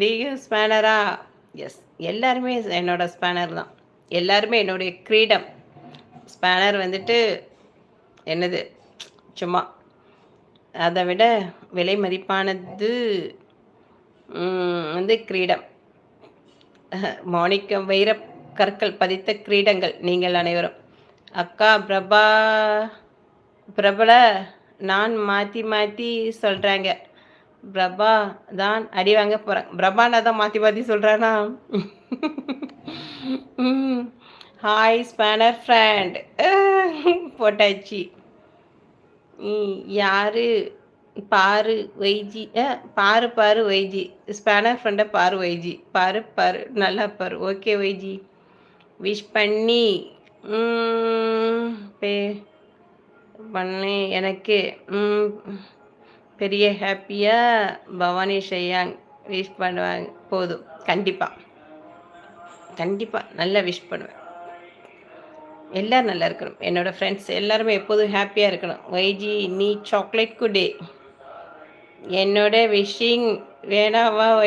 நீங்கள் ஸ்பேனரா? எஸ். எல்லாருமே என்னோட ஸ்பேனர் தான். எல்லாருமே என்னுடைய கிரீடம். ஸ்பேனர் வந்துட்டு என்னது? சும்மா. அத விட விலை மதிப்பானது வந்து கிரீடம். மாணிக்கம், வைரக் கற்கள் பதித்த கிரீடங்கள் நீங்கள் அனைவரும். அக்கா பிரபல நான் மாத்தி மாத்தி சொல்றாங்க. பிரபா தான் அடி வாங்க போறாங்க. பிரபான்னா தான் மாத்தி மாத்தி சொல்றானா? ம். Hi spanner friend. போட்டாச்சு. யாரு? பாரு ஒய்ஜி. பாரு பாரு ஒய்ஜி. ஸ்பேனர் ஃப்ரெண்ட பாரு ஒய்ஜி. பாரு பாரு. நல்லா பாரு. Okay YG. விஷ் பண்ணி ம் பே பண்ணேன் எனக்கு பெரிய ஹாப்பியா பவானி ஷையாங் விஷ் பண்ணுவாங்க. போதும். கண்டிப்பா. கண்டிப்பா. நல்லா விஷ் பண்ணுவேன். எல்லாரும் நல்லா இருக்கணும். என்னோட ஃப்ரெண்ட்ஸ் எல்லாருமே எப்போதும் ஹாப்பியா இருக்கணும். ஒய்ஜி நீ சாக்லேட் குடே. என்னோட விஷிங் வேணாவா ஒய்